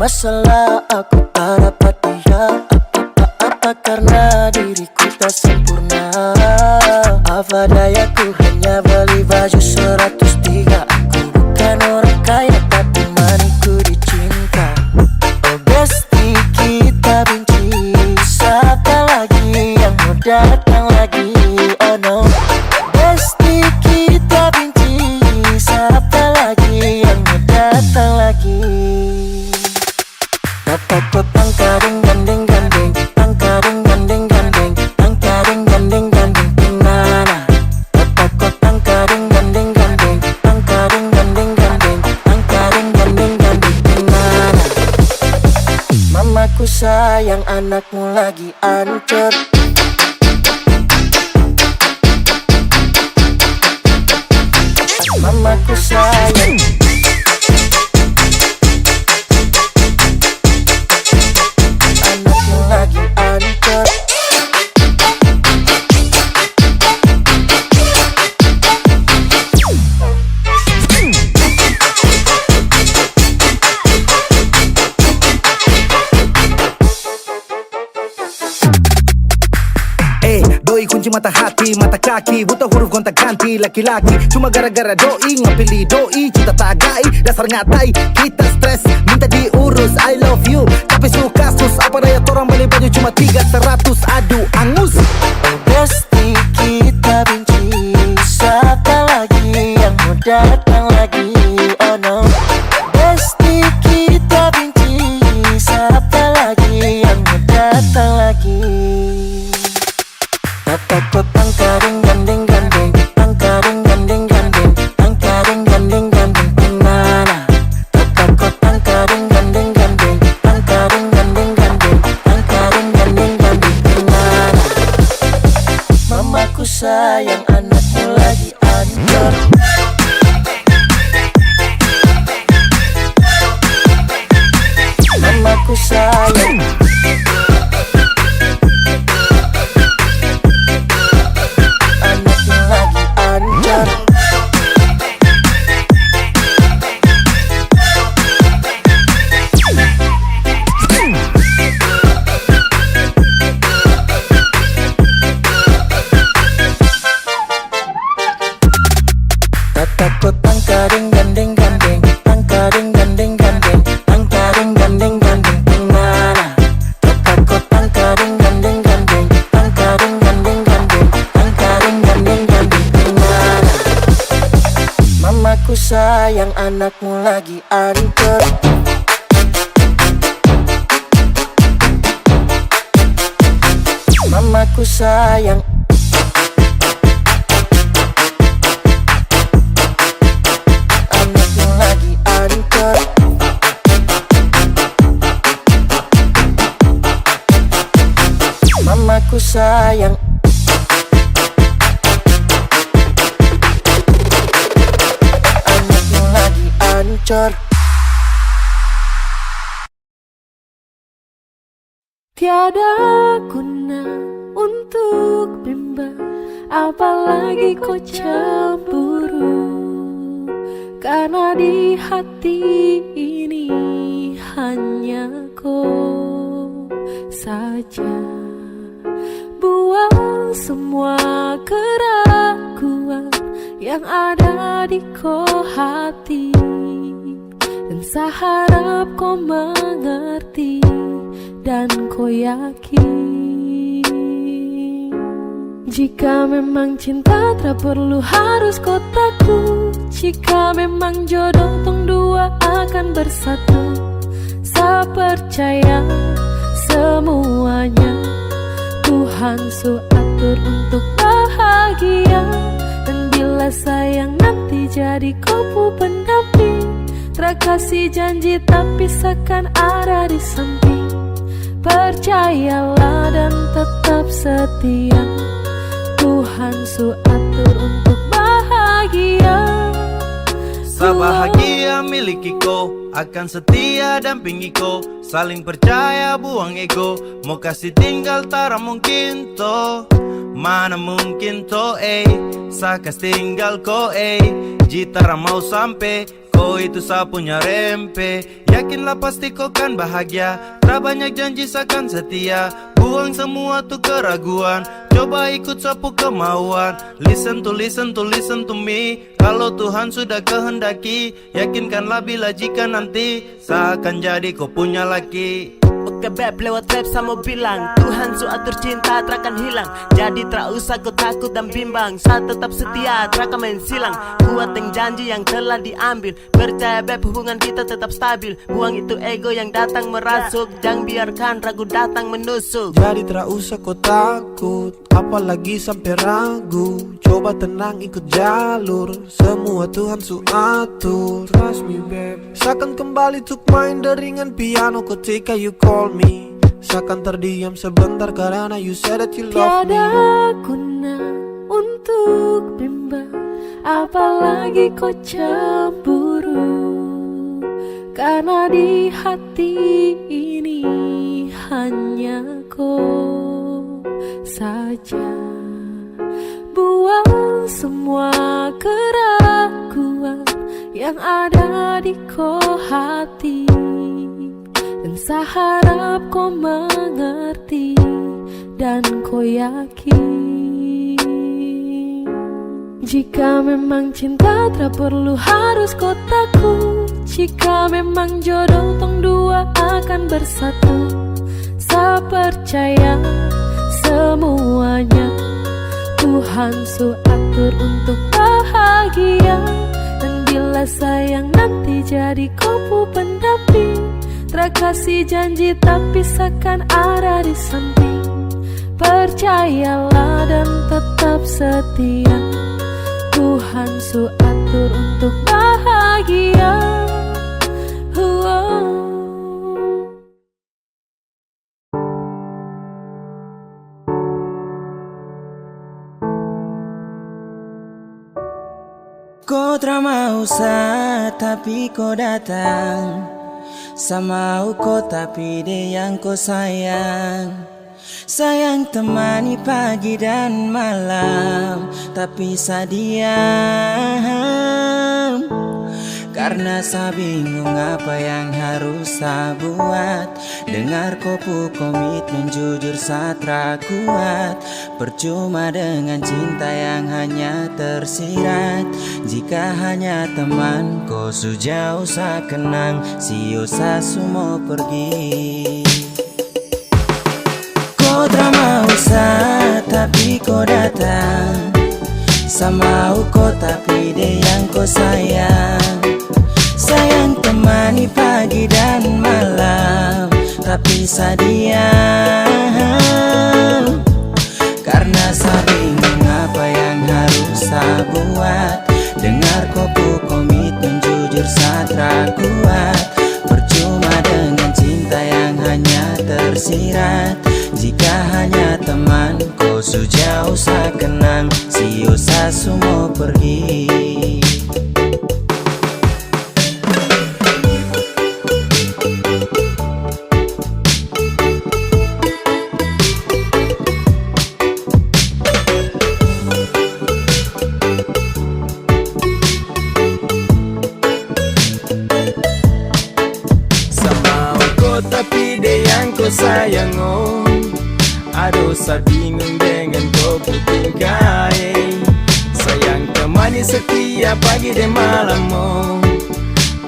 masalah aku dapat dia. Apa karena diriku tak sempurna? Apa dayaku hanya beli baju 103. Aku bukan orang kaya tapi maniku dicinta. Oh besti kita benci, siapa lagi yang mau datang lagi? Oh no, besti kita benci, siapa lagi yang mau datang lagi? Dapat petang kadang gandeng gandeng, kadang gandeng gandeng, kadang gandeng gandeng pinana. Dapat petang kadang gandeng gandeng, kadang gandeng gandeng, kadang gandeng gandeng pinana. Mamaku sayang anakmu lagi ancur. Mamaku sayang anakmu lagi ancur. Doi kunci mata hati, mata kaki, buta huruf gonta ganti. Laki-laki cuma gara-gara doi, ngapili doi, cinta tak gai, dasar ngatai. Kita stres, minta diurus, I love you tapi suka sus. Apa daya orang beli baju cuma 300, aduh angus. Oh besti kita benci, siapa lagi yang mau datang lagi? Oh no, besti kita benci, siapa lagi yang mau datang lagi? Dapat petang kadang gandeng gandeng, kadang gandeng gandeng, kadang gandeng gandeng pinana. Dapat petang kadang gandeng gandeng, kadang gandeng gandeng, kadang gandeng gandeng pinana. Mamaku sayang anakmu lagi ancur. Mamaku sayang anakmu lagi ancur. Dapat petang kadang gandeng gandeng, kadang gandeng gandeng, kadang gandeng gandeng pinana. Dapat petang kadang gandeng gandeng, kadang gandeng gandeng, kadang gandeng gandeng pinana. Mamaku sayang anakmu lagi ancur. Mamaku sayang anakmu lagi ancur. Mamaku sayang anakmu lagi ancur. Tiada guna untuk bimbang, apalagi kau cemburu. Karena di hati ini hanya kau saja. Buang semua keraguan yang ada di kau hati, dan saya harap kau mengerti dan kau yakin. Jika memang cinta tak perlu harus kau takut. Jika memang jodoh tong dua akan bersatu, saya percaya semuanya Tuhan su atur untuk bahagia. Dan bila sayang nanti jadi kau pendamping, terkasih janji tapi seakan ada di samping. Percayalah dan tetap setia, Tuhan su atur untuk bahagia. Sabahagia miliki ko, akan setia dampingi ko. Saling percaya buang ego, mau kasih tinggal tara mungkin to. Mana mungkin to, sakas tinggal ko, Puji tara mau sampai, kau itu sa punya rempe. Yakinlah pasti kau kan bahagia, tak banyak janji seakan setia. Buang semua tuh keraguan, coba ikut sapu kemauan. Listen to me. Kalau Tuhan sudah kehendaki, yakinkanlah bila jika nanti seakan jadi kau punya laki. Oke beb, lewat rap sama bilang Tuhan su atur cinta terakan hilang. Jadi tak usah kau takut dan bimbang, saat tetap setia terakan main silang. Kuat dengan janji yang telah diambil, percaya beb hubungan kita tetap stabil. Buang itu ego yang datang merasuk, jangan biarkan ragu datang menusuk. Jadi tak usah kau takut, apalagi sampai ragu. Coba tenang ikut jalur, semua Tuhan su atur. Trust me babe. Seakan kembali tuk main deringan piano ketika you call me. Seakan terdiam sebentar karena you said that you love me. Tiada guna untuk bimbang, apalagi kau cemburu. Karena di hati ini hanya kau saja. Buang semua keraguan yang ada di kau hati, dan saya harap kau mengerti dan kau yakin. Jika memang cinta tak perlu harus kau takut. Jika memang jodoh tong dua akan bersatu, saya percaya semuanya Tuhan su atur untuk bahagia. Dan bila sayang nanti jadi kau pendamping, terkasih janji tapi seakan ada di samping. Percayalah dan tetap setia, Tuhan su atur untuk bahagia. Kau tak mau tapi kau datang. Sama kau tapi dia yang kau sayang. Sayang temani pagi dan malam, tapi saya diam. Karena saya bingung apa yang harus saya buat. Dengar kopu komitmen jujur saya kuat. Percuma dengan cinta yang hanya tersirat. Jika hanya teman kau sejauh saya kenang, sio saya semua pergi. Kau tak mau tapi kau datang. Sama kau tapi dia yang kau sayang. Sayang temani pagi dan malam, tapi saya diam. Karena saya bingung apa yang harus saya buat. Dengar kopu komitmen jujur saya kuat. Percuma dengan cinta yang hanya tersirat. Jika hanya teman kau sejauh saya kenang, sio saya semua pergi. Tapi dia yang kau sayang, oh. Aduh saya bingung dengan kau tingkai. Sayang temani setia pagi dan malam, oh.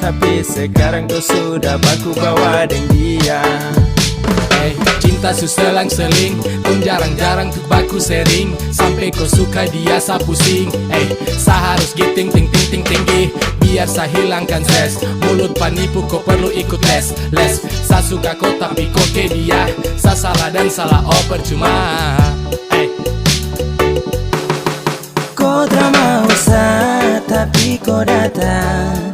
Tapi sekarang kau sudah baku bawa dengan dia. Cinta su selang-seling, kau jarang-jarang tuh baku sering. Sampai kau suka dia sa pusing. Sa harus giting tinggi, biar sa hilangkan stres. Mulut penipu kau perlu ikut les. Sa suka kau tapi kau ke dia. Sa salah dan salah oh percuma. Kau tak mau tapi kau datang.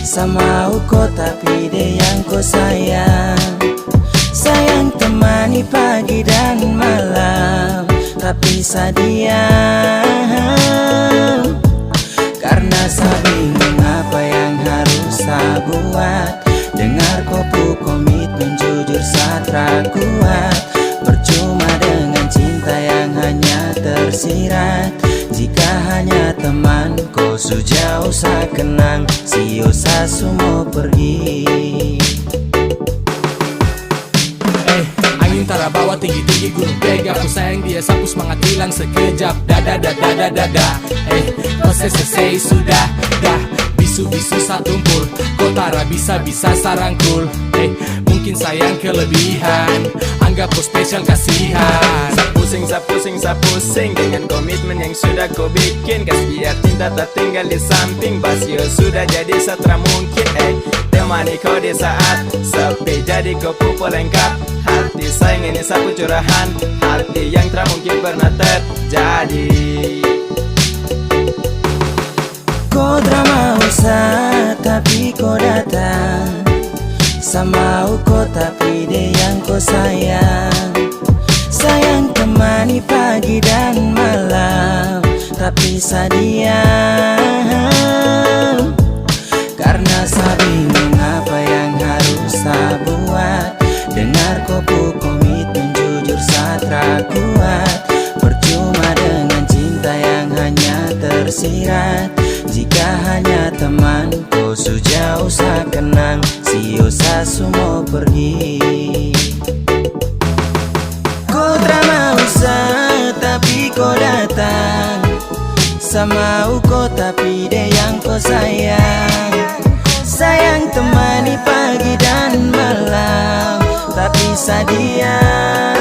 Sama kau tapi dia yang kau sayang. Sayang temani pagi dan malam, tapi saya diam. Karena saya bingung apa yang harus saya buat. Dengar kopu komitmen jujur saya kuat. Percuma dengan cinta yang hanya tersirat. Jika hanya teman kau sejauh usah kenang, si usah semua pergi. Angin tara bawa tinggi-tinggi gunung tega. Aku sayang dia sapu semangat hilang sekejap. Dada dada dada dada. Kau selesai sudah dah. Bisu-bisu satumpul. Kau tara bisa-bisa sarangkul. Mungkin sayang kelebihan. Anggap kau spesial kasihan. Sapusing dengan komitmen yang sudah kau bikin. Kasih cinta tak tinggal di samping. Basio sudah jadi satra mungkin. Temani kau di saat sepi, jadi kau pupul lengkap. Hati sayang ini sapu curahan, hati yang tak mungkin pernah terjadi. Kau drama usah tapi kau datang, sama kau tapi dia yang kau sayang. Sayang temani pagi dan malam, tapi sadiam. Karena saya bingung apa yang harus saya buat. Dengar kopu komitmen jujur satra kuat. Percuma dengan cinta yang hanya tersirat. Jika hanya teman kau sudah usah kenang, si usah semua pergi. Kau drama usah tapi kau datang, sama kau tapi dia yang kau sayang. Sayang temani pagi dan malam, tapi sadiam.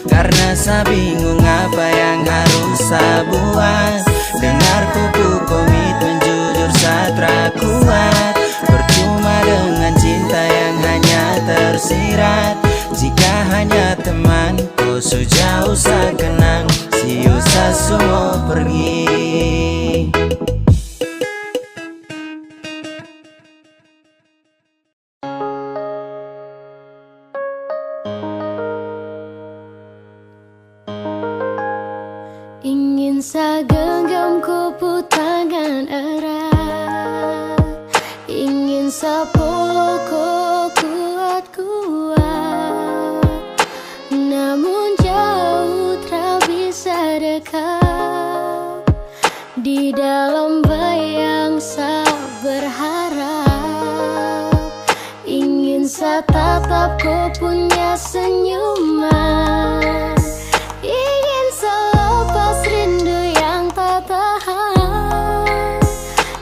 Karena saya bingung apa yang harus saya buat. Dengar kupu komitmen jujur satra kuat. Percuma dengan cinta yang hanya tersirat. Jika hanya teman kau sudah usah kenang, si usah semua pergi. Ingin saya genggam kupu tangan erat, ingin saya peluk kau kuat-kuat. Namun jauh tak bisa dekat. Di dalam bayang saya berharap, ingin saya tatap kau punya senyuman. Ingin selepas rindu yang tak tahan,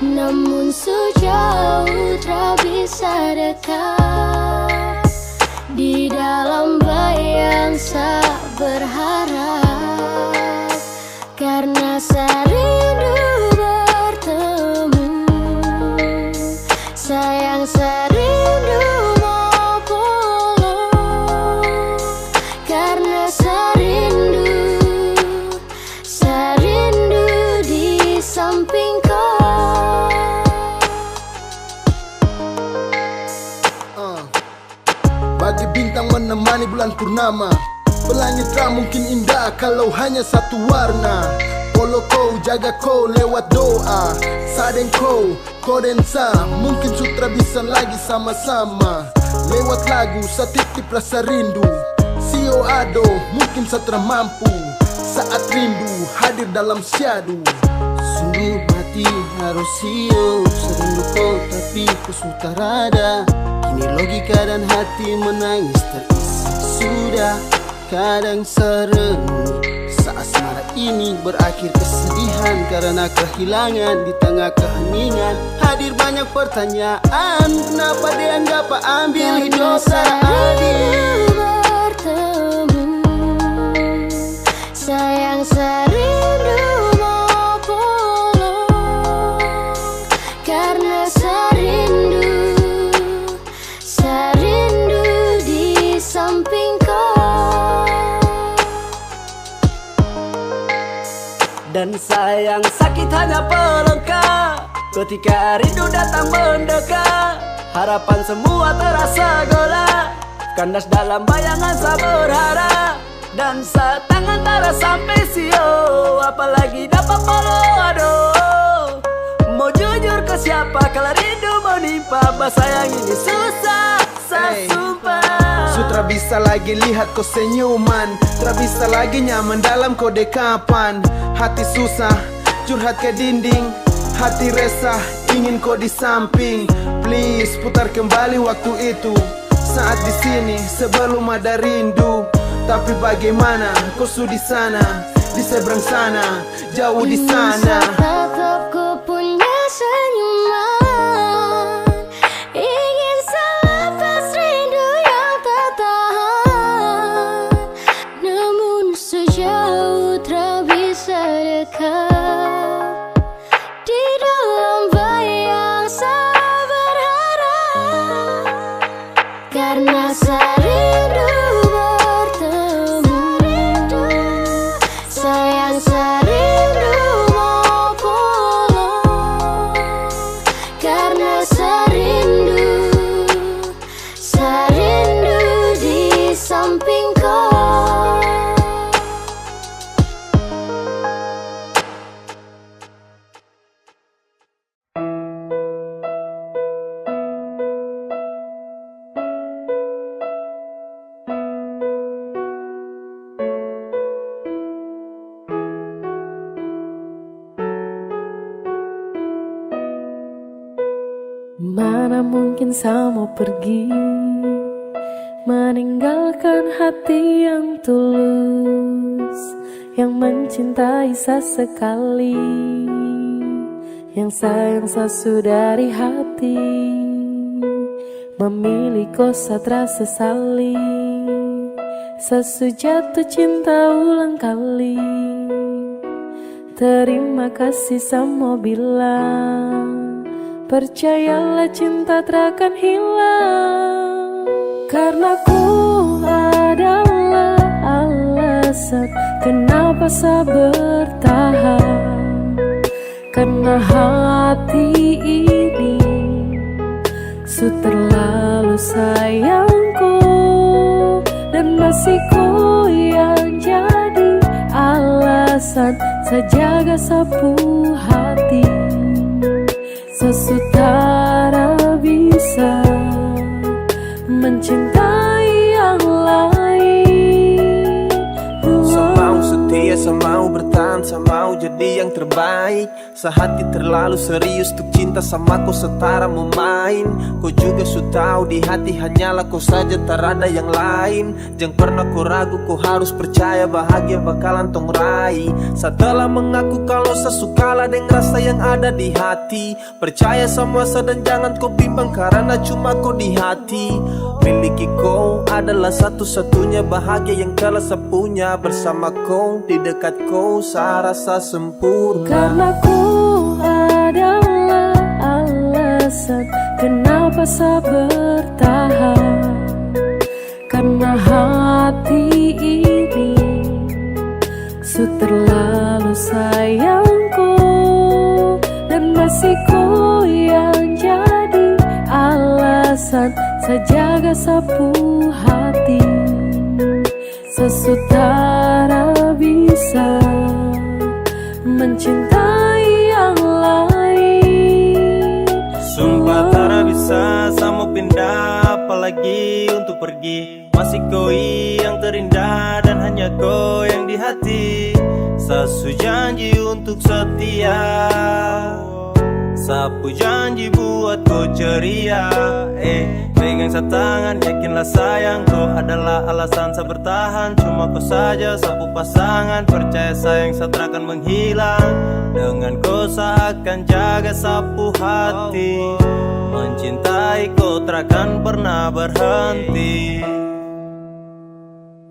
namun sejauh tak bisa dekat. Di dalam bayang saya berharap, karena saya rindu bertemu. Sayang saya rindu mau peluk, karena saya rindu di samping kau. Bagi bintang menemani bulan purnama, pelangi tak mungkin indah kalau hanya satu warna. Polo kau, jaga kau lewat doa. Sadeng kau, kodensa, mungkin sutra bisa lagi sama-sama. Lewat lagu, satitip rasa rindu. Sio ado, mungkin satra mampu. Saat rindu hadir dalam syadu. Sungguh mati harus sio, serindu kau tapi ku sudah rada. Kini logika dan hati menangis terisi. Sudah kadang serenung, saat asmara ini berakhir kesedihan. Karena kehilangan di tengah keheningan. Hadir banyak pertanyaan, kenapa dia nggak ambil hidup adil. Sayang saya rindu mau peluk, karena saya rindu di samping kau. Dan sayang sakit hanya pelengkap ketika rindu datang mendekat. Harapan semua terasa gelap, kandas dalam bayangan saya berharap. Dan saat tangan tara sampai sio, apalagi dapat follow, aduh. Mau jujur ke siapa kalau rindu menimpa. Bahasa yang ini susah, saya sumpah. Sutra bisa lagi lihat kau senyuman, tak bisa lagi nyaman dalam kau dekapan. Hati susah, curhat ke dinding. Hati resah, ingin kau di samping. Please putar kembali waktu itu, saat di sini sebelum ada rindu. Tapi bagaimana kau su di sana, di seberang sana, jauh di sana. Tatap ku punya senyuman, ingin selepas rindu yang tak tahan. Namun sejauh tak bisa dekat, di dalam bayang saya berharap. Karena saya rindu bertemu, sayang saya rindu mau pulang. Karena saya rindu di samping kau. Mana mungkin saya mau pergi, meninggalkan hati yang tulus, yang mencintai sesekali, yang sayang sesudah dari hati. Memilih kau satra sesali, sesujatuh cinta ulang kali. Terima kasih sama bilang, percayalah cinta takkan hilang. Karena ku adalah alasan kenapa saya bertahan. Karena hati ini su terlalu sayangku, dan masih ku yang jadi alasan saya jaga sapu hati. Sesutara bisa mencintai yang lain. Semau setia, semau bertahan, semau jadi yang terbaik. Sehati terlalu serius untuk cinta sama kau setara memain. Kau juga su tahu di hati hanyalah kau saja, tak ada yang lain. Jangan pernah kau ragu, kau harus percaya bahagia bakalan tong raih. Setelah mengaku kalau sesukalah dengan rasa yang ada di hati, percaya sama saya dan jangan kau bimbang karena cuma kau di hati. Miliki kau adalah satu-satunya bahagia yang telah saya punya. Bersama kau, di dekat kau, saya rasa sempurna. Karena ku adalah alasan kenapa saya bertahan. Karena hati ini su terlalu sayangku, dan masih ku yang jadi alasan saya jaga sapu hati. Sesutara bisa mencintai yang lain. Sumpah tak bisa sama pindah, apalagi untuk pergi. Masih kau yang terindah dan hanya kau yang di hati. Sasu janji untuk setia, sapu janji buat kau ceria. Pegang sa tangan, yakinlah sayang, kau adalah alasan saya bertahan. Cuma kau saja sapu pasangan, percaya sayang saya takkan menghilang. Dengan kau saya akan jaga sapu hati, mencintai kau takkan pernah berhenti.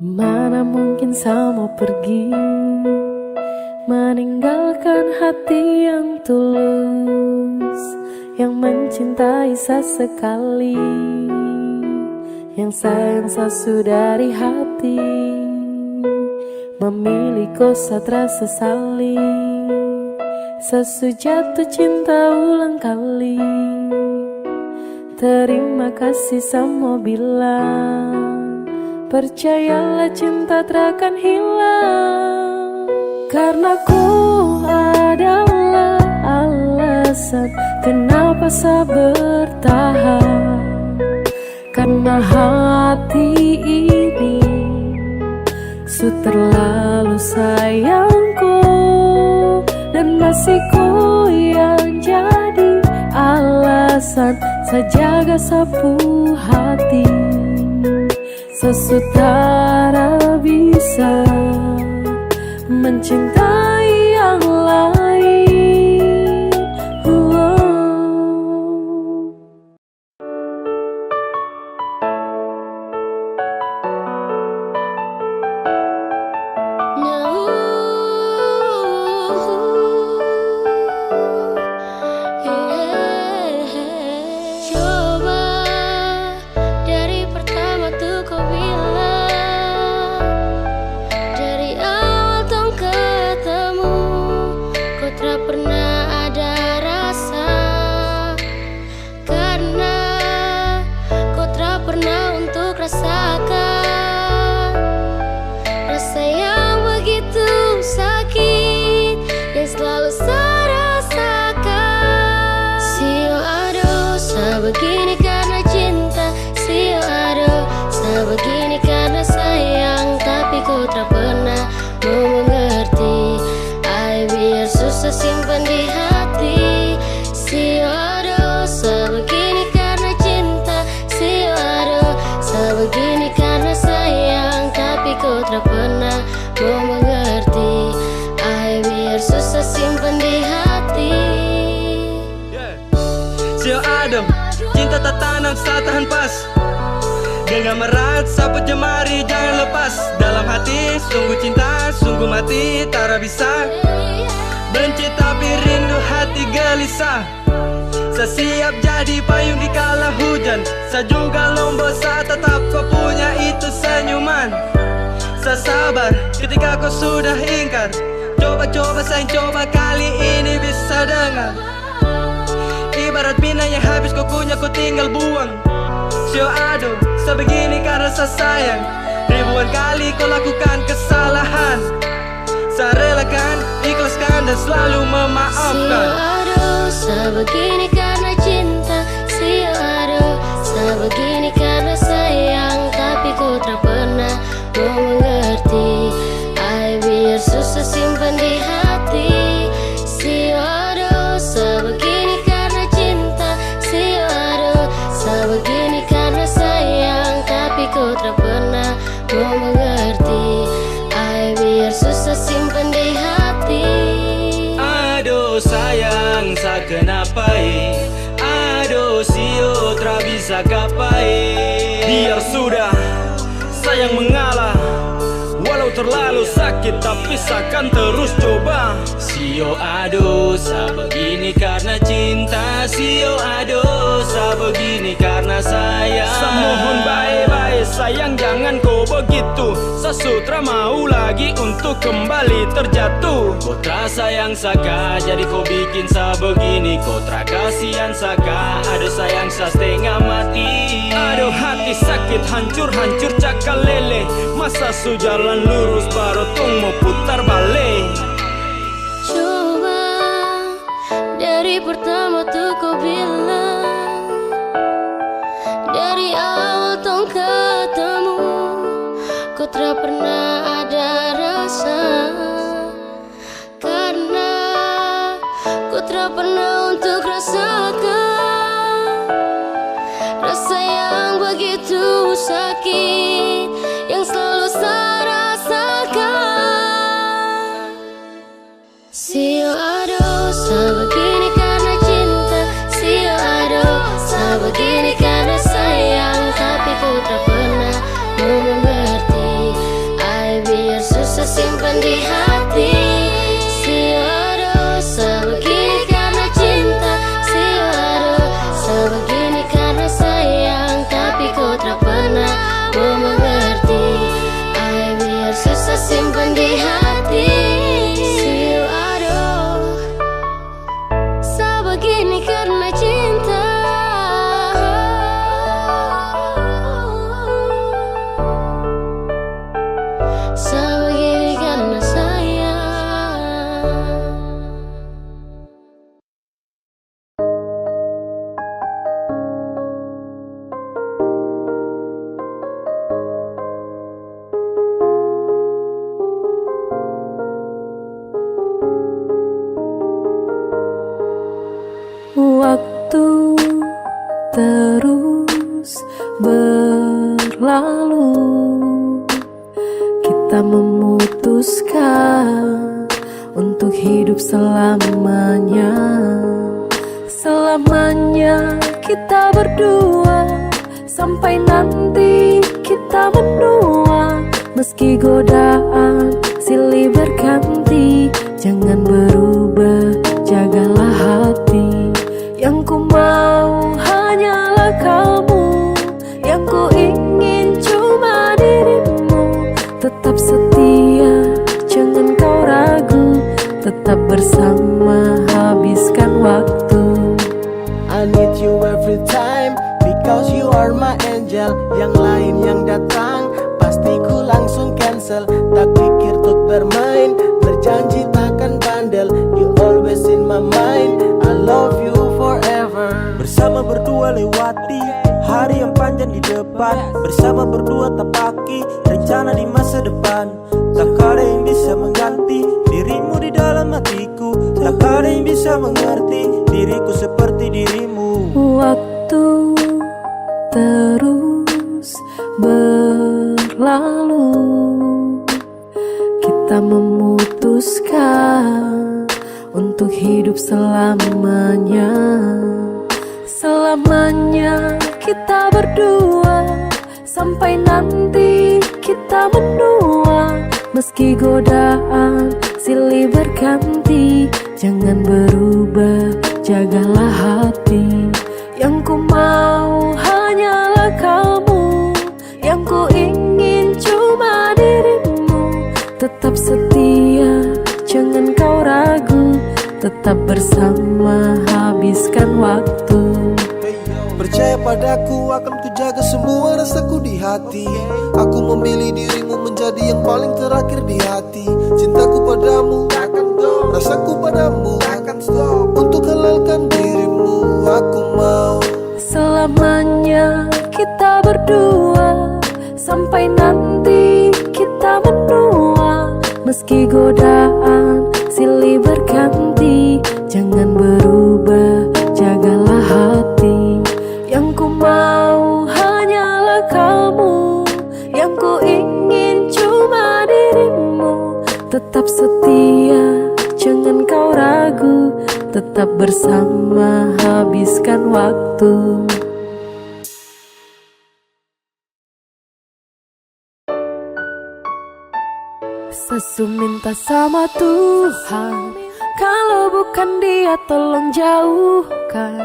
Mana mungkin saya mau pergi, meninggalkan hati yang tulus, yang mencintai sesekali, yang sayang sesudah dari hati. Memilih kau satra sesali, sesujatuh cinta ulang kali. Terima kasih sama bilang, percayalah cinta takkan hilang. Karena ku adalah alasan kenapa saya bertahan. Karena hati ini su terlalu sayangku, dan Karena siku yang jadi alasan sejaga sapu hati, sesutara bisa mencintai yang lain. Coba dari pertama tuh kau bilang, dari awal tong ketemu, kau tak pernah ada rasa. Karena kau tak pernah untuk rasakan rasa yang begitu sakit yang selalu saya rasakan. Sio aduh, sebegini karena cinta. Sio aduh, sebegini karena sayang. Tapi kau tak pernah mau mengerti. Ay, biar susah simpan di hati. Sio aduh, sebegini karena cinta. Sio aduh, sebegini karena sayang. Tapi kau tak pernah mau mengerti. Ay, biar susah simpan di hati. Sio adem, cinta tak tanam saat tahan pas. Genggam erat, sapu jemari jangan lepas. Dalam hati, sungguh cinta, sungguh mati. Tak bisa benci tapi rindu hati gelisah. Saya siap jadi payung di kala hujan. Saya juga lombok saat tetap kau punya itu senyuman. Saya sabar ketika kau sudah ingkar. Coba-coba sayang, coba kali ini bisa dengar. Ibarat minyak yang habis kau kunyah kau tinggal buang. Sio aduh, sebegini karena saya sayang. Ribuan kali kau lakukan kesalahan. Saya relakan, ikhlaskan dan selalu memaafkan. Sio aduh, sebegini karena cinta. Sio aduh, sebegini karena sayang. Tapi kau tak pernah mau mengerti. Ay, biar susah simpan di hati. Sio aduh, sebegini karena cinta. Sio aduh, sebegini karena sayang. Tapi kau tak pernah mau mengerti. Ay, biar susah simpan di hati. Aduh sayang, sa kenapa aduh sio tra bisa kapai. Biar sudah, sayang mengalah. Walau terlalu sakit tapi seakan terus coba. Sio aduh, sa begini karena cinta. Sio aduh, sa begini karena sayang. Sa mohon baik-baik sayang jangan kau begitu. Sa sutra mau lagi untuk kembali terjatuh. Kau tra sayang saka jadi kau bikin sa begini. Kau tra kasihan saka, aduh sayang sa setengah mati. Aduh hati sakit hancur-hancur cakal lele. Masa su jalan lurus baru tung mau putar balik. Coba dari pertama tuh kau bilang, dari awal tong ketemu, kau tak pernah ada rasa. Karena kau tak pernah untuk rasakan rasa yang begitu sakit yang selalu saya rasakan. Sio aduh, sebegini karena cinta. Sio aduh, sebegini karena sayang. Tapi kau tak pernah mau mengerti. Ay, biar susah simpan di hati. Sio aduh, sebegini karena cinta. Sio aduh, sebegini karena sayang. Tapi kau tak pernah mau mengerti. Ay, biar susah simpan di hati. Sio aduh, sebegini karena cinta. Sebegini karena sayang. Waktu terus berlalu, kita memutuskan untuk hidup selamanya. Selamanya kita berdua, sampai nanti kita menua. Meski godaan silih berganti, jangan berubah, jagalah hati. Yang ku mau hanyalah kamu, yang ku ingin cuma dirimu. Tetap setia, jangan kau ragu, tetap bersama, habiskan waktu. I need you every time, because you are my angel. Yang lain yang datang, pasti ku langsung cancel. Tak pikir untuk bermain, berjanji takkan bandel. You always in my mind, I love you forever. Bersama berdua lewati hari yang panjang di depan. Bersama berdua tapaki rencana di masa depan. Tak ada yang bisa mengganti dirimu di dalam hatiku. Tak ada yang bisa mengerti diriku seperti dirimu. Waktu terus berlalu, kita memutuskan untuk hidup selamanya. Selamanya kita berdua, sampai nanti kita menua. Meski godaan silih berganti, jangan berubah, jagalah hati. Yang ku mau hanyalah kamu, yang ku ingin cuma dirimu. Tetap setia, jangan kau ragu, tetap bersama, habiskan waktu. Percaya padaku, akan ku jaga semua rasaku di hati. Aku memilih dirimu menjadi yang paling terakhir di hati. Cintaku padamu, rasaku padamu, untuk halalkan dirimu. Aku mau selamanya kita berdua, sampai nanti kita menua. Meski godaan silih berganti, jangan berubah, jagalah hati. Yang ku mau hanyalah kamu, yang ku ingin cuma dirimu. Tetap setia, jangan kau ragu, tetap bersama, habiskan waktu. Sesu minta sama Tuhan, kalau bukan Dia tolong jauhkan.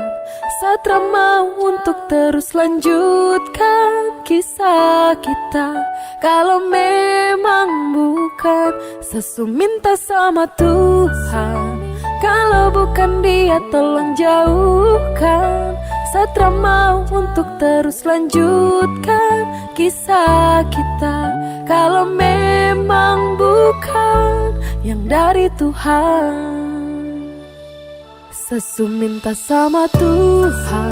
Satra mau untuk terus lanjutkan kisah kita. Kalau memang bukan, Sesu minta sama Tuhan, kalau bukan Dia tolong jauhkan. Satra mau untuk terus lanjutkan kisah kita. Kalau memang bukan yang dari Tuhan. Sesu minta sama Tuhan,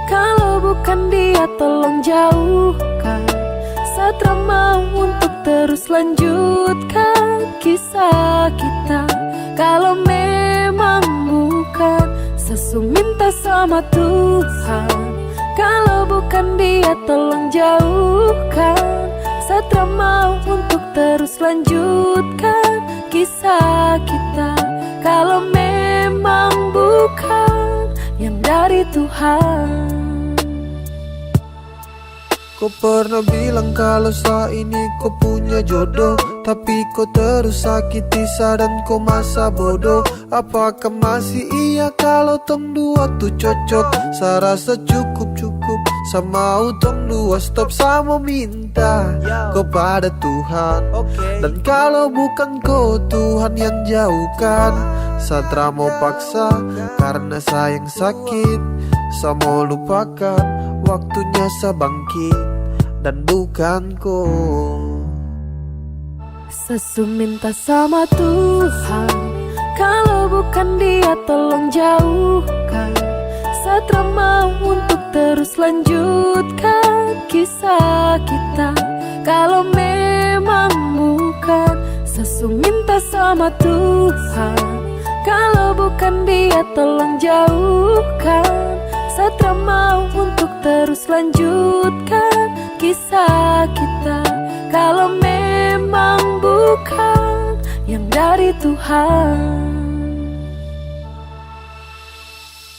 kalau bukan Dia tolong jauhkan. Satra mau untuk terus lanjutkan kisah kita. Kalau memang bukan, Sesu minta sama Tuhan, kalau bukan Dia tolong jauhkan. Satra mau untuk terus lanjutkan kisah kita. Kalau memang bukan yang dari Tuhan. Kau pernah bilang kalau saat ini kau punya jodoh, tapi kau terus sakiti dan kau masa bodoh. Apakah masih iya kalau tong dua tuh cocok? Saya rasa cukup sama utong dua stop sama minta kepada Tuhan. Dan kalau bukan kau Tuhan yang jauhkan, Satra mau paksa karena sayang sakit. Saya mau lupakan, waktunya saya bangkit dan bukan kau. Sesu minta sama Tuhan, kalau bukan Dia tolong jauhkan. Satra mau untuk terus lanjutkan kisah kita. Kalau memang bukan, Sesu minta sama Tuhan, kalau bukan Dia tolong jauhkan. jauhkan. Satra mau untuk terus lanjutkan kisah kita. Kalau memang bukan yang dari Tuhan.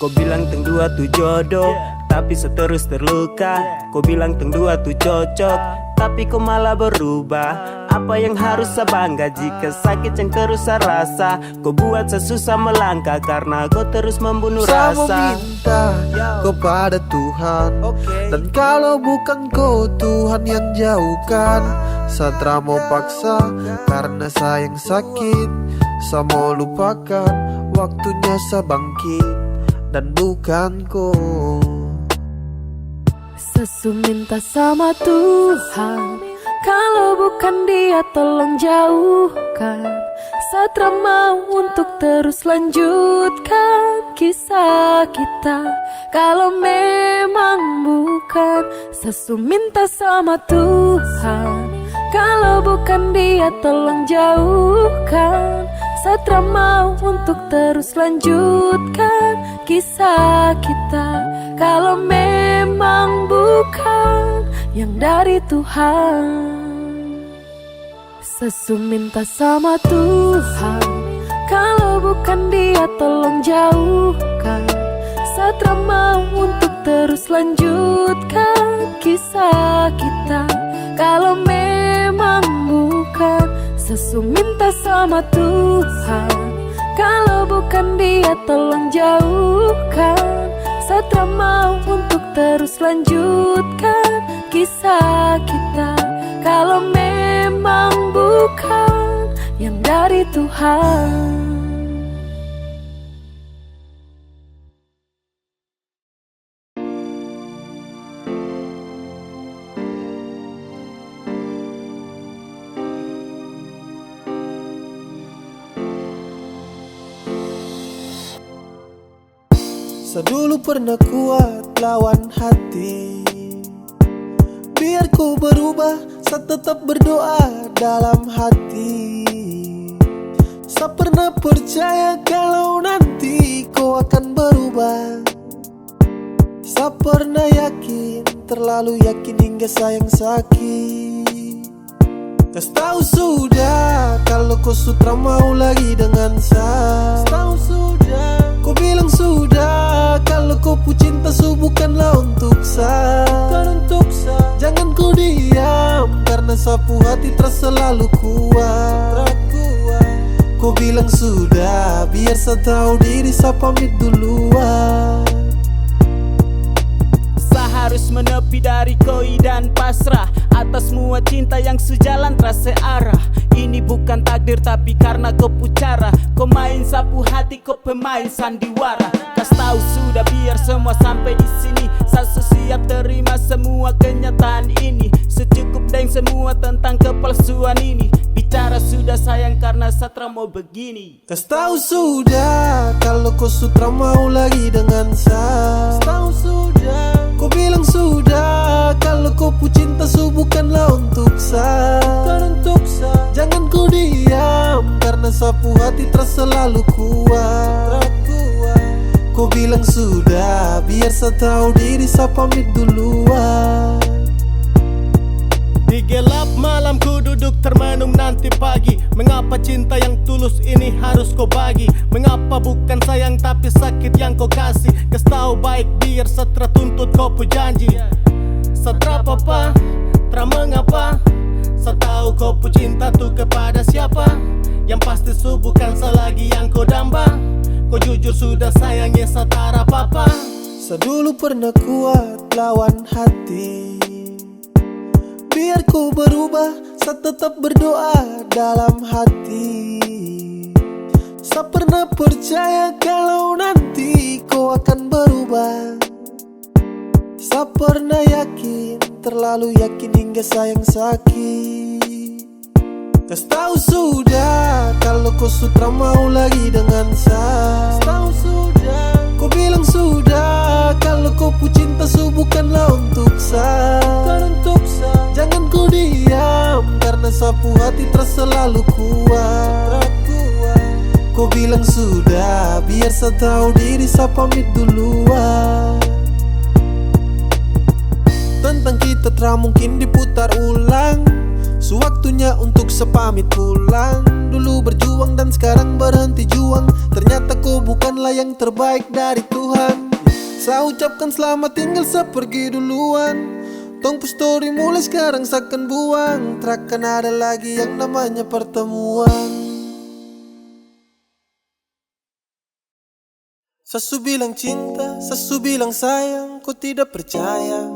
Kau bilang teng dua tu jodoh, tapi seterus terluka. Kau bilang teng dua tu cocok, tapi kau malah berubah. Apa yang harus saya bangga jika sakit yang terus saya rasa? Kau buat saya susah melangkah karena kau terus membunuh Saya rasa. meminta kepada Tuhan, dan kalau bukan kau Tuhan yang jauhkan. Satra mau paksa karena sayang sakit. Saya mau lupakan, waktunya saya bangkit, dan bukan kau. Sesu minta sama Tuhan, kalau bukan Dia tolong jauhkan. Satra mau untuk terus lanjutkan kisah kita. Kalau memang bukan, Sesu minta sama Tuhan, kalau bukan Dia tolong jauhkan. Satra mau untuk terus lanjutkan kisah kita. Kalau memang bukan yang dari Tuhan. Sesu minta sama Tuhan, kalau bukan Dia tolong jauhkan. Satra mau untuk terus lanjutkan kisah kita. Kalau memang bukan, Sesu minta sama Tuhan, kalau bukan Dia tolong jauhkan. Satra mau untuk terus lanjutkan kisah kita. Kalau memang bukan yang dari Tuhan. Saya dulu pernah kuat lawan hati, biar ku berubah, saya tetap berdoa dalam hati. Saya pernah percaya kalau nanti kau akan berubah. Saya pernah yakin, terlalu yakin hingga sayang sakit. Kas tahu sudah kalau kau sutra mau lagi dengan saya. Tahu sudah, kau bilang sudah kalau kau pu cinta su bukanlah untuk saya. Jangan kau diam karena sapu hati terasa selalu kuat. Kau bilang sudah, biar saya tahu diri saya pamit duluan. Harus menepi dari koi dan pasrah atas semua cinta yang sejalan terasa arah. Ini bukan takdir tapi karena kau pucara. Kau main sapu hati, kau pemain sandiwara. Kas tahu sudah biar semua sampai di sini. Saya siap terima semua kenyataan ini. Secukup dan semua tentang kepalsuan ini. Bicara sudah sayang karena Satra mau begini. Kas tahu sudah kalau kau sutra mau lagi dengan saya. Tahu sudah, kau bilang sudah kalau kau pu cinta su bukanlah untuk saya. Jangan kau diam karena sapu hati terasa selalu kuat. Kau bilang sudah, biar saya tahu diri saya pamit duluan. Di gelap malam ku duduk termenung nanti pagi. Mengapa cinta yang tulus ini harus kau bagi? Mengapa bukan sayang tapi sakit yang kau kasih? Kas tahu baik biar Satra tuntut kau pu janji. Satra papa, tra mengapa? Saya tahu kau pu cinta tu kepada siapa? Yang pasti su bukan saya lagi yang kau damba. Kau jujur sudah sayangnya Satra papa. Saya dulu pernah kuat lawan hati, biar ku berubah, saya tetap berdoa dalam hati. Saya pernah percaya kalau nanti kau akan berubah. Saya pernah yakin, terlalu yakin hingga sayang sakit. Kas tahu sudah kalau kau sutra mau lagi dengan saya. Tahu sudah, kau bilang sudah kalau kau pu cinta su bukanlah untuk saya. Jangan kau diam karena sapu hati terasa selalu kuat. Kau bilang sudah, biar sa tahu diri sa pamit duluan. Tentang kita tra mungkin diputar ulang. Sewaktunya untuk sepamit pulang. Dulu berjuang dan sekarang berhenti juang. Ternyata kau bukanlah yang terbaik dari Tuhan. Saya ucapkan selamat tinggal sepergi duluan. Tong story mulai sekarang seakan buang. Takkan ada lagi yang namanya pertemuan. Sesu bilang cinta, sesu bilang sayang, kau tidak percaya.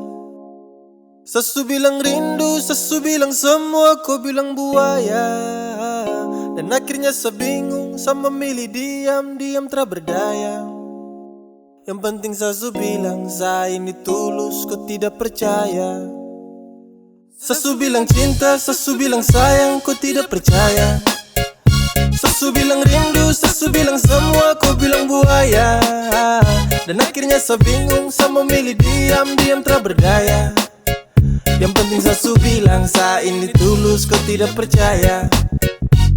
Sesu bilang rindu, sesu bilang semua, kau bilang buaya. Dan akhirnya saya bingung, saya memilih diam tak berdaya. Yang penting sesu bilang saya ini tulus, kau tidak percaya. Sesu bilang cinta, sesu bilang sayang, kau tidak percaya. Sesu bilang rindu, sesu bilang semua, kau bilang buaya. Dan akhirnya saya bingung, saya memilih diam tak berdaya. Yang penting sesu bilang saya ini tulus, kau tidak percaya.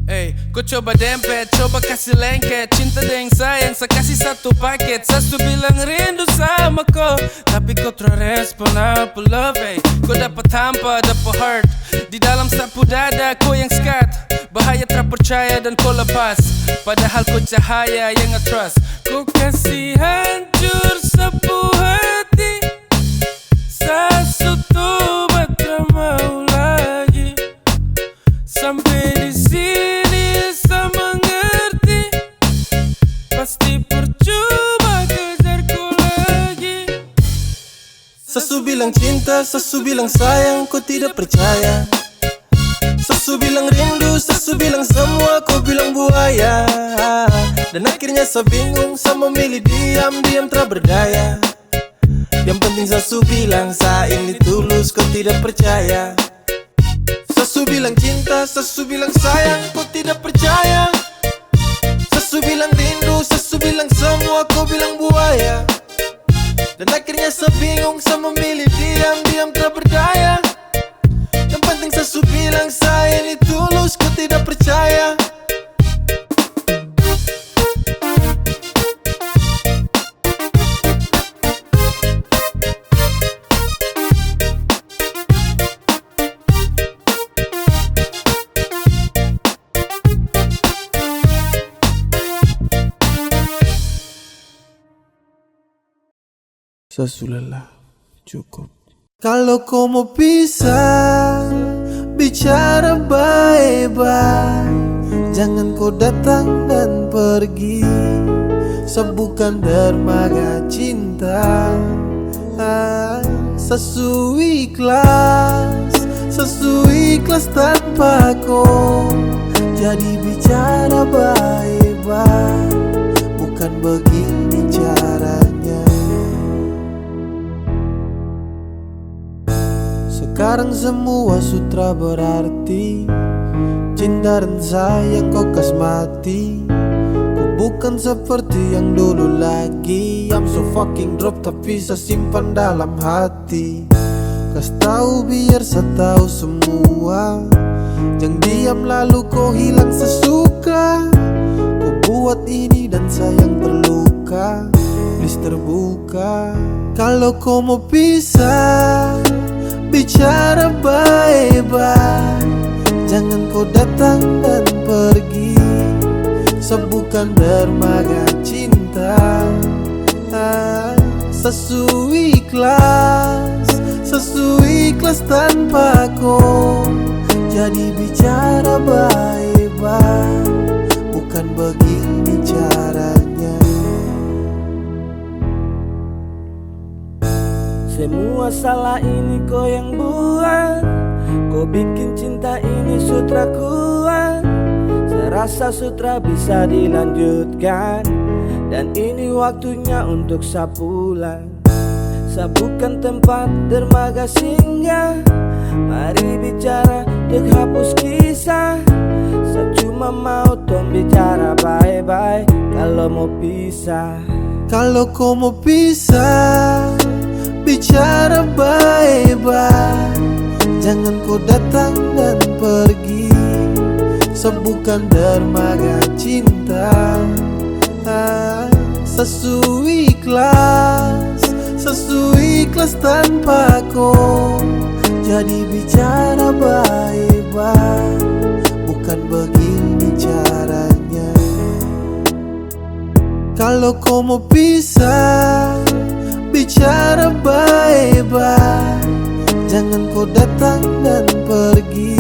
Hey, kau coba dempet, coba kasih lengket. Cinta dengan sayang, saya kasih satu paket. Sesu bilang rindu sama kau, tapi kau terrespon apa love, hey. Kau dapat hampa, dapat heart. Di dalam sapu dada, kau yang skat. Bahaya terpercaya dan kau lepas. Padahal kau cahaya yang nge-trust. Kau kasih hancur sapu hati. Sesu tuh tak mau lagi. Sampai di sini saya mengerti. Pasti percuma kejarku lagi. Sesu bilang cinta, sesu bilang sayang, kau tidak percaya. Sesu bilang rindu, sesu bilang semua, kau bilang buaya. Dan akhirnya saya bingung, saya memilih diam tak berdaya. Yang penting sesu bilang saya ini tulus, kau tidak percaya. Sesu bilang cinta, sesu bilang sayang, kau tidak percaya. Sesu bilang rindu, sesu bilang semua, kau bilang buaya. Dan akhirnya saya bingung, saya memilih diam tak berdaya. Yang penting sesu bilang saya ini tulus, kau tidak percaya. Sesu lelah, cukup. Kalau kau mau pisah, bicara baik-baik. Jangan kau datang dan pergi. Sebukan dermaga cinta. Sesu ikhlas tanpa kau. Jadi bicara baik-baik. Bukan begini caranya. Sekarang semua sutra berarti. Cinta dan sayang kau kasmati. Kau bukan seperti yang dulu lagi. I'm so fucking drop tapi saya simpan dalam hati. Kas tahu biar saya tahu semua. Jangan diam lalu kau hilang sesuka. Kau buat ini dan sayang terluka. Please terbuka. Kalau kau mau pisah, bicara baik-baik. Jangan kau datang dan pergi. Sebukan dermaga cinta. Sesu ikhlas tanpa kau. Jadi bicara baik-baik. Bukan begini caranya. Semua salah ini kau yang buat. Kau bikin cinta ini sutra kuat. Saya rasa sutra bisa dilanjutkan. Dan ini waktunya untuk saya pulang. Saya bukan tempat dermaga singgah. Mari bicara untuk hapus kisah. Saya cuma mau tong bicara bye-bye. Kalau mau pisah. Kalau kau mau pisah, bicara baik-baik. Jangan kau datang dan pergi. Sebukan dermaga cinta. Seikhlas tanpa kau. Jadi bicara baik-baik, bukan begini caranya. Kalau kau mau pisah, bicara baik-baik. Jangan kau datang dan pergi,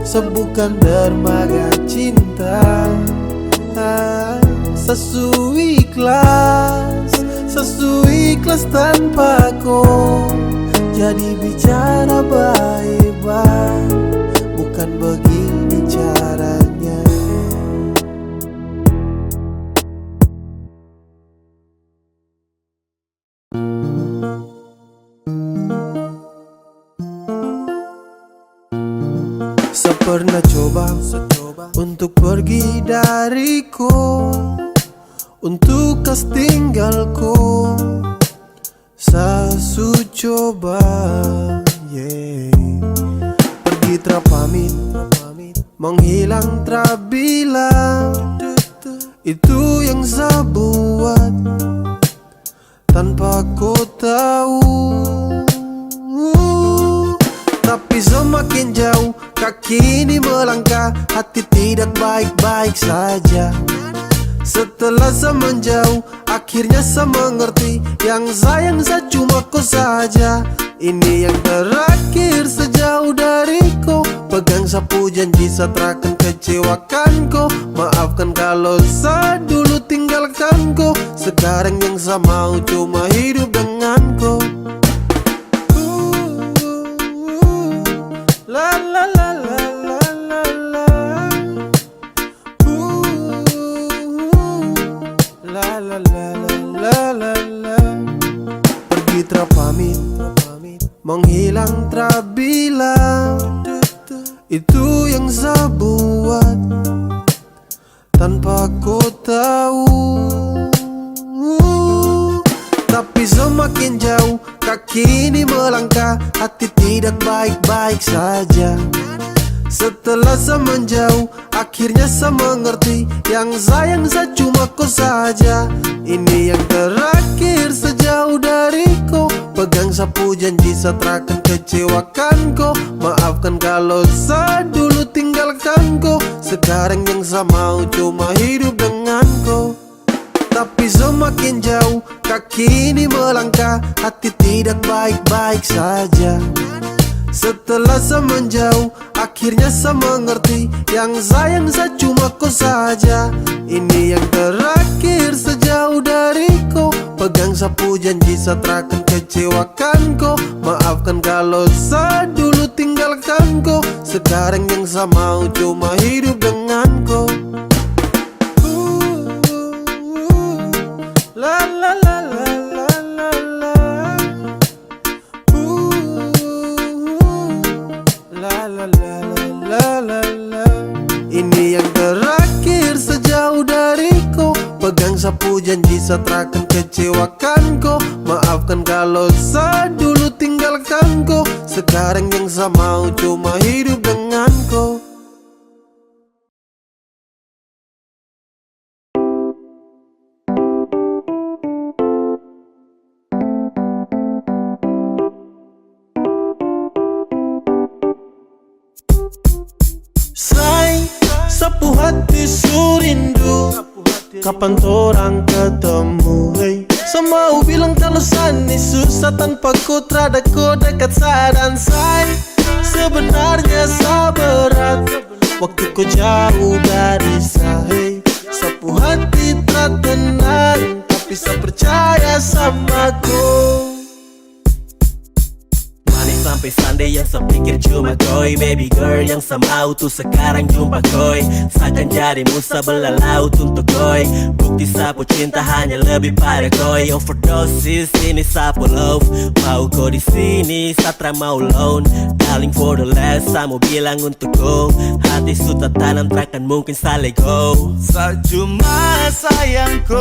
sebutkan dermaga cinta. Seikhlas tanpa kau. Jadi bicara baik-baik, bukan begini caranya. Saya pernah coba untuk pergi dariku, untuk kas tinggalku. Saya coba, pergi terpamit, menghilang terbilang. Itu yang saya buat tanpa kau tahu. Tapi semakin jauh kaki ini melangkah, hati tidak baik-baik saja. Setelah saya menjauh, akhirnya saya mengerti, yang sayang saya cuma kau saja. Ini yang terakhir sejauh dariku. Pegang sapu janji saya takkan kecewakan kau. Maafkan kalau saya dulu tinggalkan kau. Sekarang yang saya mau cuma hidup dengan kau. La la la la la la la. La la la la la la. Pergi terpamit, menghilang terbilang. Itu yang saya buat tanpa kau tahu. Tapi semakin jauh kaki ini melangkah, hati tidak baik-baik saja. Setelah saya menjauh, akhirnya saya mengerti, yang sayang saya cuma kau saja. Ini yang terakhir sejauh dariku. Pegang sapu janji saya takkan kecewakan kau. Maafkan kalau saya dulu tinggalkan kau. Sekarang yang saya mau cuma hidup dengan kau. Tapi semakin jauh kaki ini melangkah, hati tidak baik-baik saja. Setelah saya menjauh, akhirnya saya mengerti, yang sayang saya cuma kau saja. Ini yang terakhir sejauh dariku. Pegang sapu janji saya takkan kecewakan kau. Maafkan kalau saya dulu tinggalkan kau. Sekarang yang saya mau cuma hidup dengan kau. La la la la la la la. La la la la la la. Ini yang terakhir sejauh dariku. Pegang sapu janji saya takkan kecewakan kau. Maafkan kalau saya dulu tinggalkan kau. Sekarang yang saya mau cuma hidup dengan kau. Sapu hati surindu, kapan torang ketemu, hey. Semau bilang kalau sani susah tanpa ku terada ku dekat saya dan saya. Sebenarnya saya berat waktu ku jauh dari saya, hey. Sapu hati tertenang, tapi saya percaya sama ku. Sampai Sunday yang saya pikir cuma koi. Baby girl yang saya mau tuh sekarang jumpa koi. Seakan jadi musa belah laut untuk koi. Bukti sapu cinta hanya lebih pada koi. Overdosis ini sapu love. Mau kau di sini Satra mau loan. Darling for the last saya mau bilang untuk kau. Hati sudah tanam takkan mungkin saya let go. Saya cuma sayangku,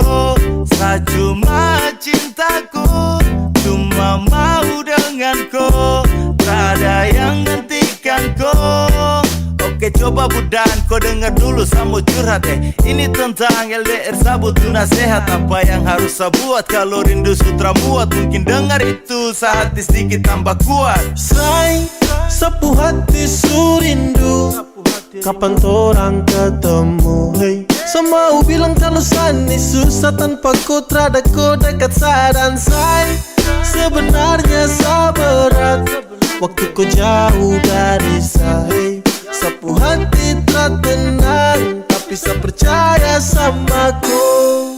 saya cuma cintaku, cuma mau denganku. Tak ada yang hentikan kau. Oke coba budan, kau dengar dulu sama curhat Ini tentang LDR sabut tu nasihat. Apa yang harus saya buat kalau rindu sutra muat? Mungkin dengar itu sehati sedikit tambah kuat. Say, sapu hati surindu, kapan torang ketemu? Hey, semau bilang kalau sani susah tanpa kau terada kau dekat sadan. Say, sebenarnya sabarat waktu kau jauh dari saya. Sapu hati tenang, tapi saya percaya sama kau.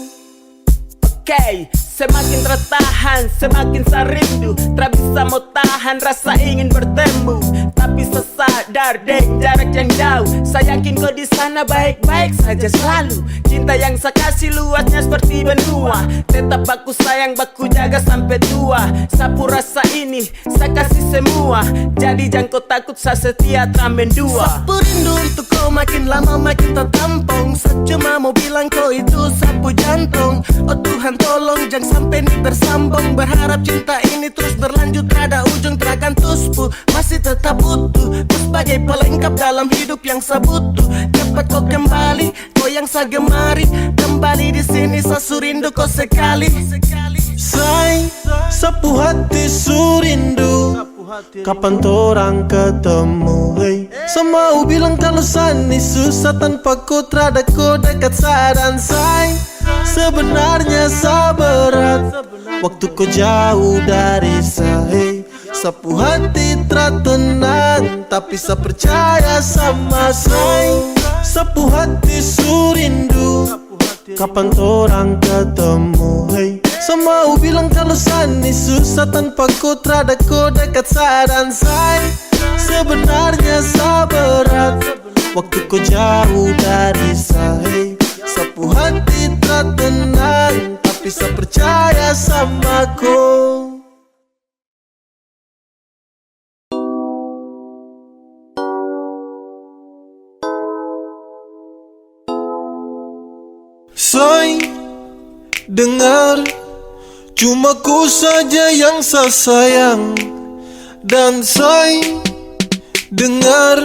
Okay, semakin tertahan, semakin saya rindu. Tak bisa mau tahan rasa ingin bertemu. Tapi saya sadar deng jarak yang jauh. Saya yakin kau di sana baik-baik saja selalu. Cinta yang saya kasih luasnya seperti benua. Tetap baku sayang, baku jaga sampai tua. Sapu rasa ini, saya kasih semua. Jadi jangan kau takut, saya setia tramen dua. Sapu rindu untuk kau makin lama makin tertampung. Saya cuma mau bilang kau itu sapu jantung. Oh Tuhan tolong jangan sampai ini bersambung. Berharap cinta ini terus berlanjut, ada ujung terakan tuspu. Masih tetap utuh, kau sebagai pelengkap dalam hidup yang saya butuh. Cepat kau kembali, kau yang saya gemari. Kembali di sini saya surindu kau sekali. Say, sapu hati surindu, kapan torang ketemu? Hey, semau bilang kalau sani susah tanpa kau terada kau dekat sadan. Say, sebenarnya sabarat waktu kau jauh dari saya. Sapu hati tenang, tapi saya percaya sama saya. Sapu hati surindu, kapan torang ketemu? Hey, semau bilang kalau sani susah tanpa kau terada kau dekat sadan. Say, sebenarnya sabarat waktu kau jauh dari saya. Sapu hati tenang, tapi saya percaya sama kau. Say, dengar, cuma ku saja yang saya sayang. Dan say, dengar,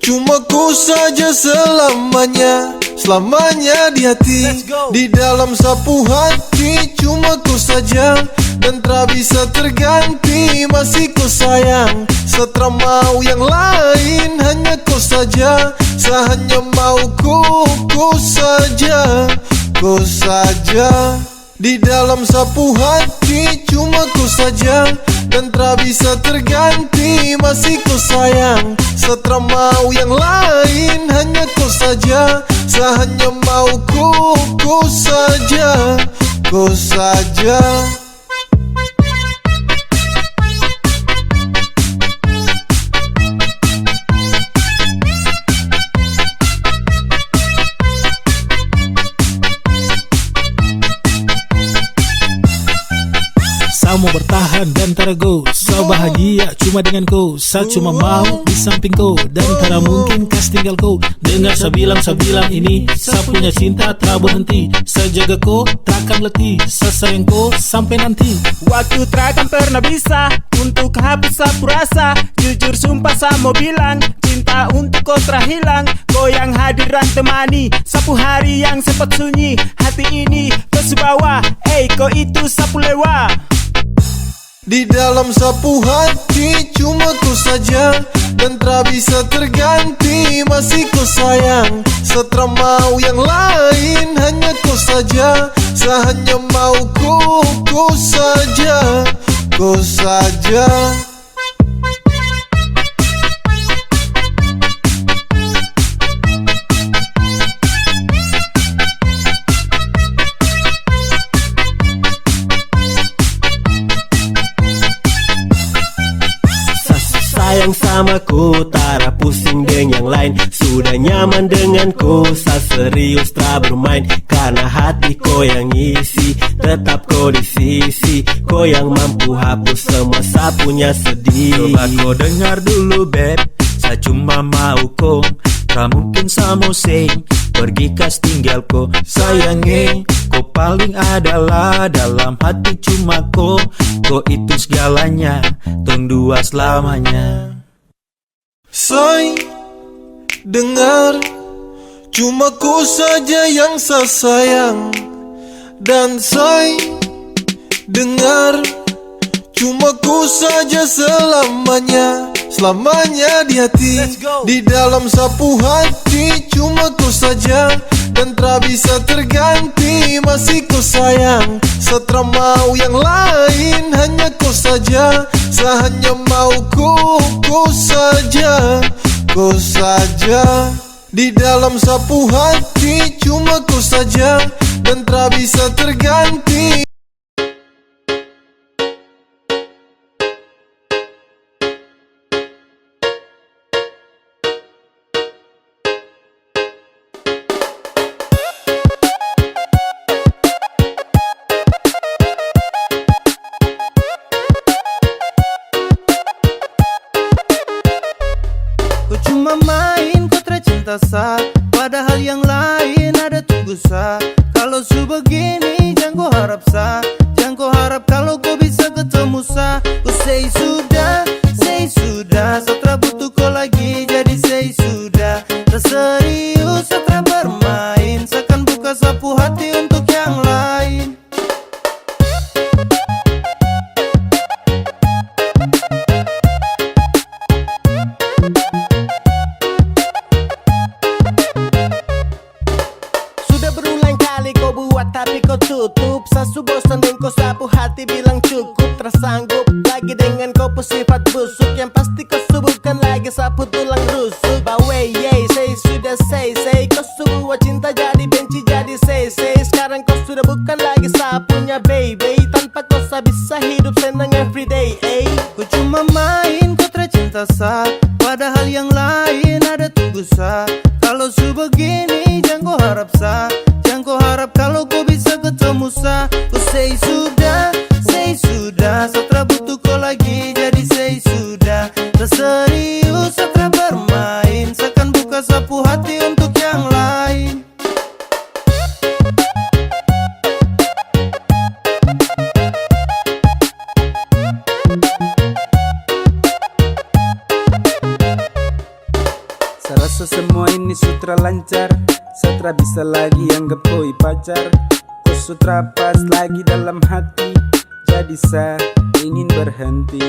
cuma ku saja selamanya. Selamanya di hati, di dalam sapu hati. Cuma ku saja dan tak bisa terganti. Masih ku sayang, setelah mau yang lain. Hanya ku saja, saya hanya mau ku saja. Ku saja di dalam sapu hati. Cuma ku saja dan tak bisa terganti. Masih ku sayang, setelah mau yang lain. Hanya ku saja, saya hanya mau ku saja. Ku saja. Saya mau bertahan dan terago. Saya bahagia cuma dengan kau. Saya cuma mau di samping kau. Dan tak mungkin kas tinggal kau. Dengar saya bilang ini. Saya punya cinta tak berhenti. Saya jaga kau takkan letih. Saya sayang kau sampai nanti. Waktu takkan pernah bisa untuk hapus sapu rasa. Jujur sumpah saya mau bilang, cinta untuk kau terhilang. Kau yang hadiran temani sapu hari yang sempat sunyi. Hati ini kau sebawa, kau itu sapu lewa. Di dalam sapu hati cuma ku saja dan tak bisa terganti. Masih ku sayang, setelah mau yang lain. Hanya ku saja, saya hanya mau ku saja. Ku saja. Sayang sama ku, tak pusing dengan yang lain. Sudah nyaman denganku, saya serius tak bermain. Karena hati kau yang isi, tetap kau di sisi. Kau yang mampu hapus semua saya punya sedih. Coba kau dengar dulu beb, saya cuma mau kau. Tak mungkin saya mau sing, pergi kas tinggal kau. Sayangnya kau paling adalah dalam hati cuma kau. Kau itu segalanya, tong dua selamanya. Say, Dengar, cuma ku saja yang sayang. Dan say, dengar, cuma ku saja selamanya. Selamanya di hati, di dalam sapu hati. Cuma ku saja dan tak bisa terganti. Masih ku sayang, setelah mau yang lain. Hanya ku saja, hanya mau ku saja. Ku saja di dalam sapu hati. Cuma ku saja dan tak bisa terganti. Cuma main kau tercinta sah, padahal yang lain ada tunggu sah. Kalau su begini jangan kau harap sah, jangan kau harap kalau kau bisa ketemu sah. Kau say sudah, setelah butuh kau lagi jadi say sudah. Terserius setelah bermain, seakan buka sapu hati untuk yang lain. Tapi kau tutup, sasu bosan dan kau sapu hati bilang cukup. Tersanggup lagi dengan kau sifat busuk. Yang pasti kau subuhkan lagi sapu tulang rusuk. Bawe yey, say sudah say kau sebuah cinta jadi benci jadi say. Sekarang kau sudah bukan lagi sapunya baby. Tanpa kau bisa hidup senang everyday. Kau cuma main kau tercinta sah, padahal yang lain ada tunggu sah. Kalau su begini jangan kau harap sah, jangan kau harap kalau kau bisa ketemu sah. Kau say sudah, setelah butuh kau lagi jadi say sudah. Terserius setelah bermain, seakan buka sapu hati untuk yang lain. Saya rasa semua ini sutra lancar, setelah bisa lagi anggap koi pacar. Kau sutra pas lagi dalam hati, jadi saya ingin berhenti.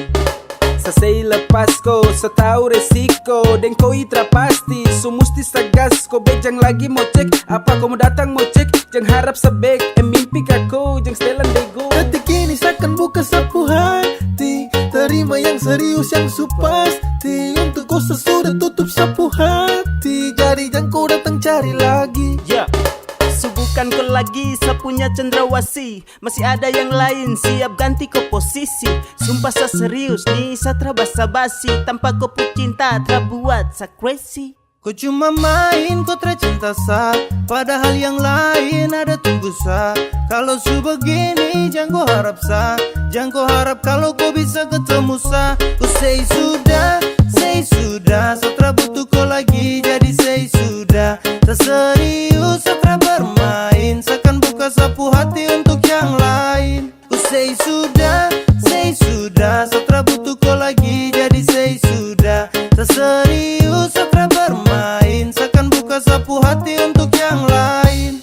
Saya lepas kau, saya tahu resiko. Dan kau itra pasti, so musti sagas. Kau bejang lagi mau cek, apa kau mau datang mau cek. Jangan harap sebek, mimpi kau, jangan setelan bego. Detik ini seakan buka sapu hati. Terima yang serius yang supasti. Untuk kau sesudah tutup sapu hati. Jadi jangan kau datang cari lagi. Subuhkan kau lagi sapunya cendrawasih. Masih ada yang lain siap ganti kau posisi. Sumpah saya serius nih, saya tra basa-basi. Tanpa kau cinta tra buat saya crazy. Kau cuma main kau tercinta sah, padahal yang lain ada tunggu sah. Kalau su begini jangan kau harap sah, jangan kau harap kalau kau bisa ketemu sah. Kau say sudah, setelah butuh kau lagi jadi say sudah. Terserius setelah bermain, seakan buka sapu hati untuk yang lain. Kau say sudah, setelah butuh kau lagi jadi say sudah. Terserius setelah bermain, seakan buka sapu hati untuk yang lain.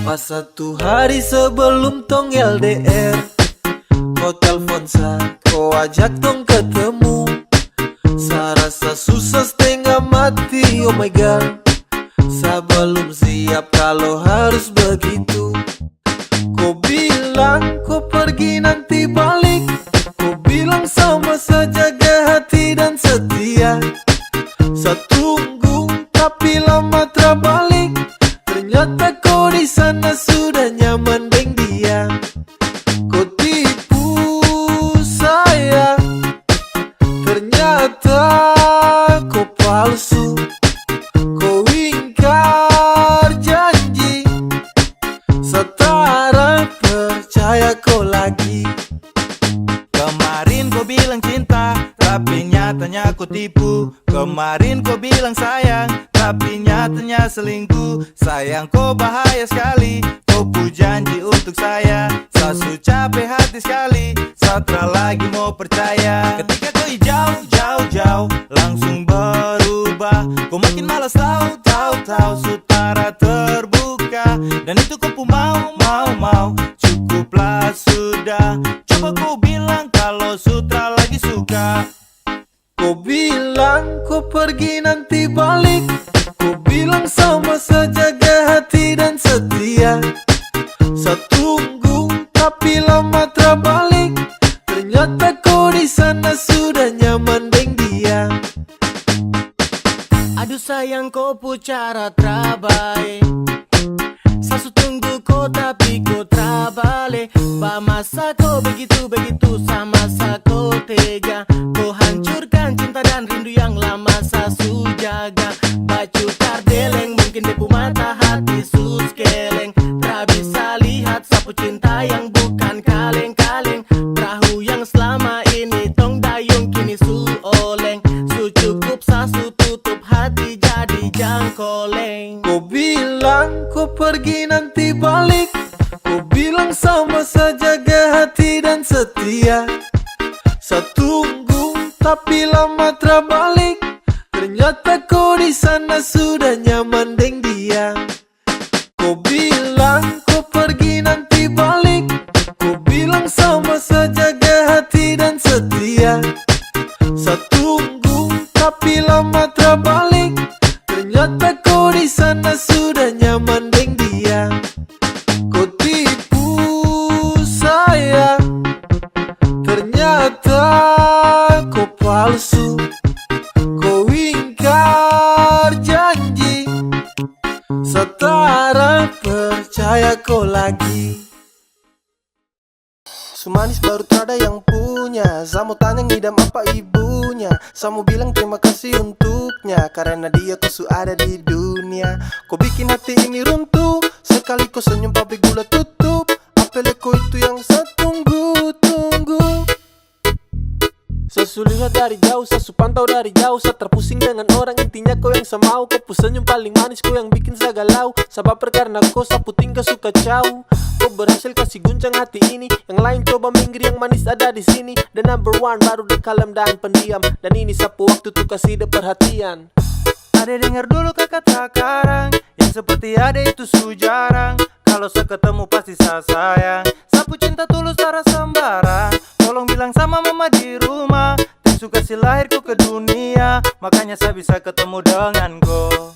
Pas satu hari sebelum tong LDR, kau telpon sa, kau ajak tong ketemu. Sa rasa susah setengah mati, oh my god. Sa belum siap kalau harus begitu. Kau bilang kau pergi nanti balik. Kau bilang sama saja jaga hati dan setia. Sa tunggu tapi lama terbalik. Ternyata kau di sana sudah nyaman dengan dia. Kau tipu saya. Ternyata kau palsu. Kau ingkar janji. Setara percaya kau lagi. Kemarin kau bilang cinta, tapi nyatanya kau tipu. Kau Kemarin kau bilang sayang, tapi nyatanya selingkuh. Sayang kau bahaya sekali, kau pu janji untuk saya. Sasu capek hati sekali, Satra lagi mau percaya. Ketika kau jauh, langsung berubah. Kau makin malas tahu, sutara terbuka. Dan itu kau pu mau, cukuplah sudah. Coba kau bilang kalau Sutra lagi suka. Kau bilang kau pergi nanti balik. Kau bilang sama saja jaga hati dan setia. Saya tunggu tapi lama terbalik. Ternyata kau di sana sudah nyaman dengan dia. Aduh sayang kau pu cara terbaik. Sasu tunggu kau tapi kau terbalik. Ba masa kau begitu sama sa kau tega. Kau hancurkan cinta dan rindu yang lama sasu jaga. Baju tardeleng mungkin depu mata hati sus keleng. Tak bisa lihat sapu cinta yang bukan kaleng-kaleng. Perahu yang selama ini tong dayung kini su oleng. Su cukup sasu tutup hati jadi jangkoleng. Kau bilang kau pergi nanti balik. Kau bilang sama saja jaga hati dan setia. Saya tunggu tapi lama terbalik. Ternyata kau di sana sudah nyaman dengan dia. Kau bilang kau pergi nanti balik. Kau bilang sama saja jaga hati dan setia. Saya tunggu tapi lama terbalik. Ternyata kau di sana sudah nyaman dengan dia. Kau tipu saya. Ternyata kau palsu. Kau ingkar janji. Setara percaya kau lagi. Sumanis baru terada yang punya. Samu tanya ngidam apa ibunya. Samu bilang terima kasih untuknya. Karena dia kau su ada di dunia. Kau bikin hati ini runtuh. Sekali kau senyum pabrik gula tutup. Apele kau itu yang saya tunggu. Saya lihat dari jauh, saya pantau dari jauh. Saya terpusing dengan orang, intinya kau yang saya mau. Kau pu senyum paling manis, kau yang bikin saya galau. Sebab karena kau sapu tinggal suka jauh. Kau berhasil kasih guncang hati ini. Yang lain coba minggir, yang manis ada di sini. The number one baru di kalem dan pendiam. Dan ini sapu waktu tuh kasih de perhatian. Ade dengar dulu kata karang, yang seperti ade itu su jarang. Kalau saya ketemu pasti saya sayang. Sapu cinta tulus cara sembarang. Tolong bilang sama mama di rumah, Tisu kasih lahirku ke dunia. Makanya saya bisa ketemu dengan kau.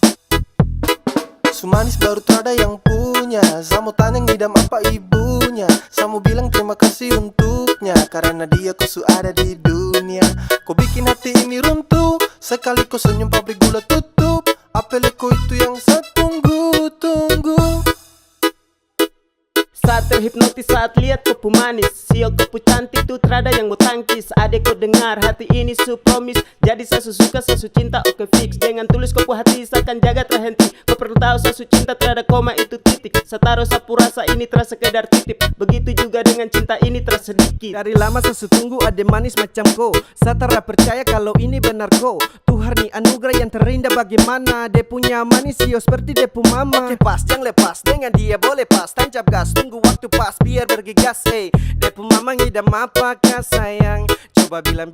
Sumanis baru terada yang punya. Samu tanya ngidam apa ibunya. Samu bilang terima kasih untuknya. Karena dia kau su ada di dunia. Kau bikin hati ini runtuh. Sekali kau senyum pabrik gula tutup. Apele kau itu yang saya tunggu. Saat terhipnotis saat lihat kau pu manis. Sio kau pu cantik tuh terada yang mau tangkis. Adek kau dengar hati ini su promise. Jadi saya suka saya su cinta oke fix. Dengan tulus kau pu hati saya akan jaga terhenti. Kau perlu tahu saya su cinta terada koma itu titik. Saya taruh sapu rasa ini terasa sekedar titip. Begitu juga dengan cinta ini terasa sedikit. Dari lama saya tunggu ade manis macam kau. Saya tak percaya kalau ini benar kau. Tuhan nih anugerah yang terindah bagaimana. Dia punya manis sio seperti dia pu mama. Oke pas jangan lepas dengan dia boleh pas. Tancap gas tunggu waktu pas biar bergegas. Dia pu mama ngidam apakah sayang. Coba bilang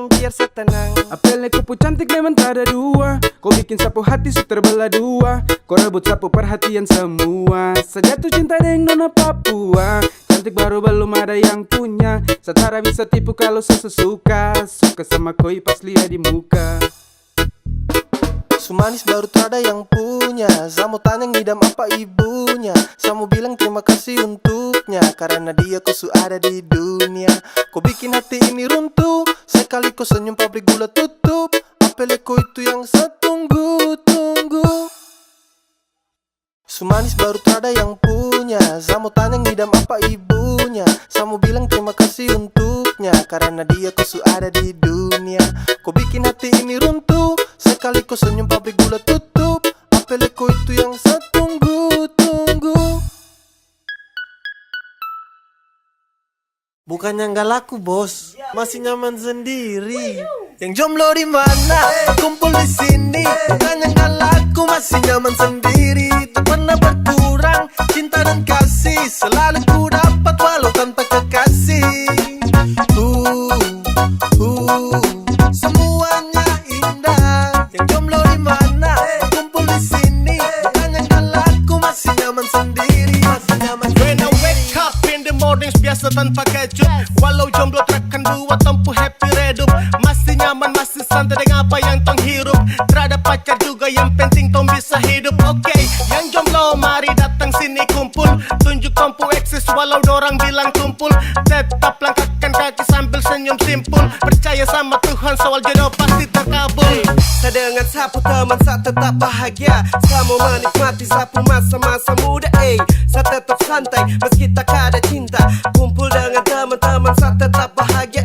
biar saya tenang. Apelnya kau pu cantik memang tak ada dua. Kau bikin sapu hati su terbelah dua. Kau rebut sapu perhatian semua. Sejatuh cinta dengan nona Papua. Cantik baru belum ada yang punya. Setara bisa tipu kalau saya suka. Suka sama koi pas lihat di muka. Sumanis baru terada yang punya. Samu tanya ngidam apa ibunya. Samu bilang terima kasih untuknya. Karena dia kau su ada di dunia. Kau bikin hati ini runtuh. Sekali kau senyum pabrik gula tutup. Apele kau itu yang saya tunggu. Sumanis baru terada yang punya. Samu tanya ngidam apa ibunya. Samu bilang terima kasih untuknya. Karena dia kau su ada di dunia. Kau bikin hati ini runtuh. Sekali kau senyum pabrik gula tutup. Apele kau itu yang saya tunggu. Bukannya nggak laku bos, masih nyaman sendiri. Yang jomblo di mana? Kumpul di sini. Bukannya aku masih nyaman sendiri. Tak pernah berkurang cinta dan kasih. Selalu ku dapat walau tanpa kekasih. Semuanya indah. Yang jomblo di mana? Kumpul di sini. Bukannya aku masih nyaman sendiri. When I wake up in the mornings biasa tanpa kecut. Walau jomblo takkan buat tempuh happy redup. Masih nyaman, masih santai dengan apa yang tong hirup. Terada pacar juga yang penting tong bisa hidup. Oke, yang jomblo mari datang sini kumpul. Tunjuk kompu eksis walau dorang bilang tumpul. Tetap langkahkan kaki sambil senyum simpul. Percaya sama Tuhan soal jodoh pasti terkabul. Saya dengan sapu teman saya tetap bahagia. Saya mau menikmati sapu masa-masa muda. Saya tetap santai meski tak ada cinta. Kumpul dengan teman-teman saya tetap bahagia.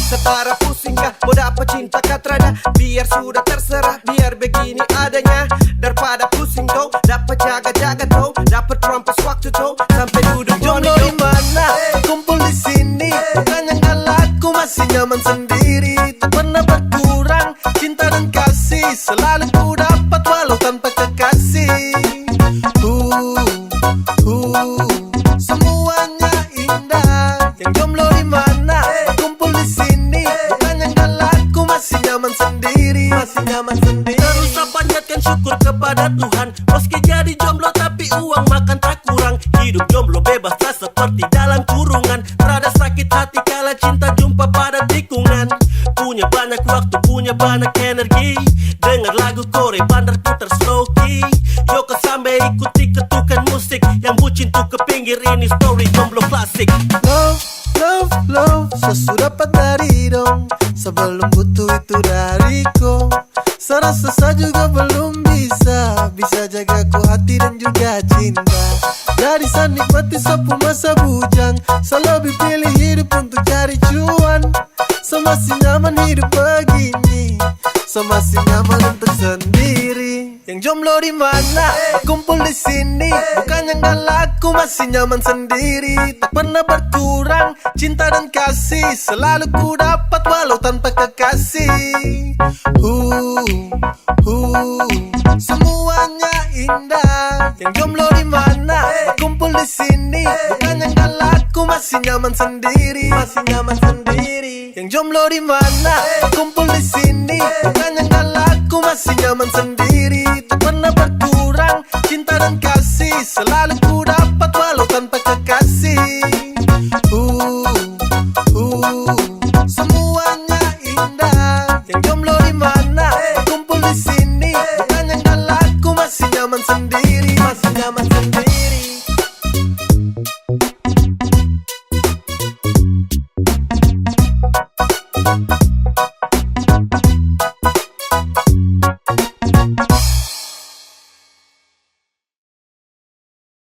Setara pusing kah mau dapat cinta katrada. Biar sudah terserah, biar begini adanya. Daripada pusing tau, dapat jaga-jaga tau. Dapat rampas waktu tau, sampai duduk jomblo di mana? Kumpul di sini. Bukannya aku masih nyaman sendiri. Tak pernah berkurang cinta dan kasih. Selalu ku dapat walau tanpa kekasih. Semuanya indah. Yang jomblo di mana? Kumpul di sini. Bukannya aku masih nyaman sendiri. Masih nyaman sendiri. Terus panjatkan syukur kepada Tuhan. Meski jadi jomblo tapi uang makan tak kurang. Hidup jomblo bebas tak seperti dalam kurungan. Rada sakit hati kala cinta jumpa pada tikungan. Punya banyak waktu, punya banyak energi. Dengar lagu Korea bandar putar slow key. Joko sampai ikuti ketukan musik. Yang bucin tuh ke pinggir ini story jomblo klasik. Love, love, love, sesudah dari dong. Sebelum butuh itu dariku. Serasa saya juga belum bisa. Bisa jaga ku hati dan juga cinta. Jadi saya nikmati sapu masa bujang. Saya lebih pilih hidup untuk cari cuan. Saya masih nyaman hidup begini. Saya masih nyaman untuk sendiri. Yang jomblo di mana? Kumpul di sini. Bukannya aku masih nyaman sendiri. Tak pernah berkurang cinta dan kasih. Selalu ku dapat walau tanpa kekasih. Semuanya indah. Yang jomblo di mana? Kumpul di sini. Bukannya aku masih nyaman sendiri. Masih nyaman sendiri. Yang jomblo di mana? Kumpul di sini. Bukannya aku masih nyaman sendiri. Tak pernah berkurang cinta dan kasih. Selalu ku dapat walau tanpa kekasih.